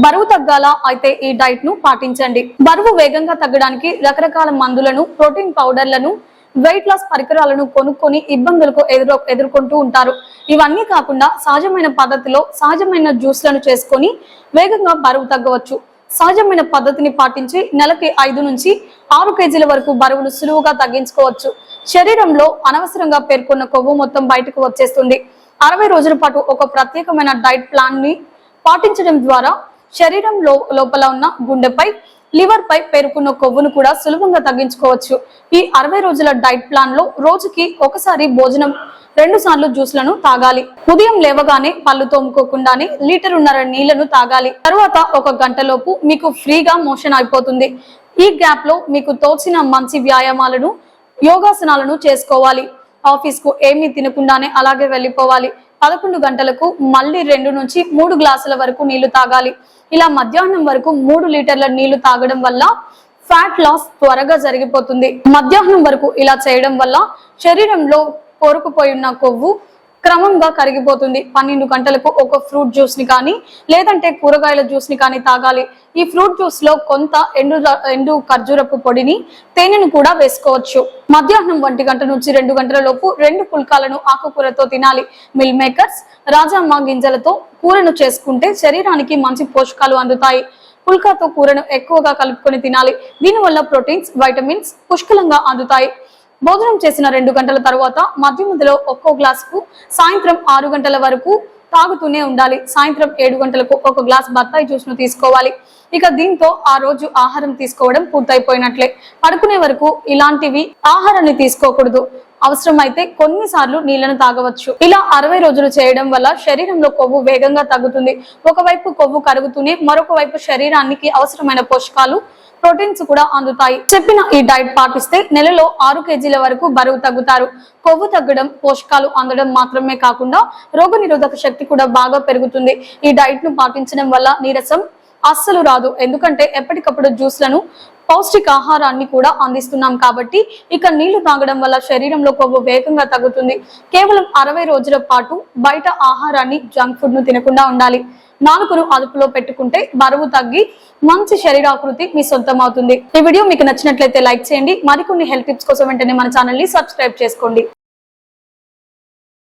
బరువు తగ్గాల అయితే ఈ డైట్ ను పాటించండి. బరువు వేగంగా తగ్గడానికి రకరకాల మందులను, ప్రోటీన్ పౌడర్లను, వెయిట్ లాస్ పరికరాలను కొనుక్కొని ఇబ్బందులకు ఎదుర్కొంటూ ఉంటారు. ఇవన్నీ కాకుండా సహజమైన పద్ధతిలో సహజమైన జ్యూస్లను చేసుకొని వేగంగా బరువు తగ్గవచ్చు. సహజమైన పద్ధతిని పాటించి నెలకి 5 నుంచి 6 కేజీల వరకు బరువును సులువుగా తగ్గించుకోవచ్చు. శరీరంలో అనవసరంగా పేర్కొన్న కొవ్వు మొత్తం బయటకు వచ్చేస్తుంది. 60 రోజుల పాటు ఒక ప్రత్యేకమైన డైట్ ప్లాన్ ని పాటించడం ద్వారా శరీరం లోపల ఉన్న గుండెపై, లివర్ పై పేరుకున్న కొవ్వును కూడా సులభంగా తగ్గించుకోవచ్చు. ఈ 60 రోజుల డైట్ ప్లాన్ లో రోజుకి ఒకసారి భోజనం, 2 సార్లు జ్యూస్లను తాగాలి. ఉదయం లేవగానే పళ్ళు తోముకోకుండానే 1.5 లీటర్ నీళ్లను తాగాలి. తరువాత 1 గంటలోపు మీకు ఫ్రీగా మోషన్ అయిపోతుంది. ఈ గ్యాప్ లో మీకు తోచిన మంచి వ్యాయామాలను, యోగాసనాలను చేసుకోవాలి. ఆఫీస్ కు ఏమీ తినకుండానే అలాగే వెళ్ళిపోవాలి. 11 గంటలకు మళ్ళీ 2 నుంచి 3 గ్లాసుల వరకు నీళ్లు తాగాలి. ఇలా మధ్యాహ్నం వరకు 3 లీటర్ల నీళ్లు తాగడం వల్ల ఫ్యాట్ లాస్ త్వరగా జరిగిపోతుంది. మధ్యాహ్నం వరకు ఇలా చేయడం వల్ల శరీరంలో కోరుకుపోయి ఉన్న కొవ్వు క్రమంగా కరిగిపోతుంది. 12 గంటలకు ఒక ఫ్రూట్ జ్యూస్ ని కానీ లేదంటే కూరగాయల జ్యూస్ ని కానీ తాగాలి. ఈ ఫ్రూట్ జ్యూస్ లో కొంత ఎండు ఖర్జూరపు పొడిని, తేనెను కూడా వేసుకోవచ్చు. మధ్యాహ్నం 1 గంట నుంచి 2 గంటల లోపు 2 పుల్కాలను ఆకుకూరతో తినాలి. మిల్ మేకర్స్, రాజమ్మ గింజలతో కూరను చేసుకుంటే శరీరానికి మంచి పోషకాలు అందుతాయి. పుల్కాతో కూరను ఎక్కువగా కలుపుకొని తినాలి. దీనివల్ల ప్రోటీన్స్, వైటమిన్స్ పుష్కలంగా అందుతాయి. భోజనం చేసిన 2 గంటల తర్వాత మధ్య మధ్యలో ఒక్కో గ్లాసుకు సాయంత్రం 6 గంటల వరకు తాగుతూనే ఉండాలి. సాయంత్రం 7 గంటలకు 1 గ్లాస్ బత్తాయి జ్యూస్ ను తీసుకోవాలి. ఇక దీంతో ఆ రోజు ఆహారం తీసుకోవడం పూర్తయిపోయినట్లే. పడుకునే వరకు ఇలాంటివి ఆహారాన్ని తీసుకోకూడదు. అవసరమైతే కొన్నిసార్లు నీళ్లను తాగవచ్చు. ఇలా 60 రోజులు చేయడం వల్ల శరీరంలో కొవ్వు వేగంగా తగ్గుతుంది. ఒకవైపు కొవ్వు కరుగుతూనే మరొక వైపు శరీరానికి అవసరమైన పోషకాలు, ప్రోటీన్స్ కూడా అందుతాయి. చెప్పిన ఈ డైట్ పాటిస్తే నెలలో 6 కేజీల వరకు బరువు తగ్గుతారు. కొవ్వు తగ్గడం, పోషకాలు అందడం మాత్రమే కాకుండా రోగనిరోధక శక్తి కూడా బాగా పెరుగుతుంది. ఈ డైట్ ను పాటించడం వల్ల నీరసం అస్సలు రాదు. ఎందుకంటే ఎప్పటికప్పుడు జ్యూస్లను, పౌష్టికాహారాన్ని కూడా అందిస్తున్నాం కాబట్టి. ఇక నీళ్లు తాగడం వల్ల శరీరంలో కొవ్వు వేగంగా తగ్గుతుంది. కేవలం 60 రోజుల పాటు బయట ఆహారాన్ని, జంక్ ఫుడ్ ను తినకుండా ఉండాలి. నాలుకను అదుపులో పెట్టుకుంటే బరువు తగ్గి మంచి శరీరాకృతి మీ సొంతం అవుతుంది. ఈ వీడియో మీకు నచ్చినట్లయితే లైక్ చేయండి. మరికొన్ని హెల్త్ టిప్స్ కోసం వెంటనే మన ఛానల్ ని సబ్స్క్రైబ్ చేసుకోండి.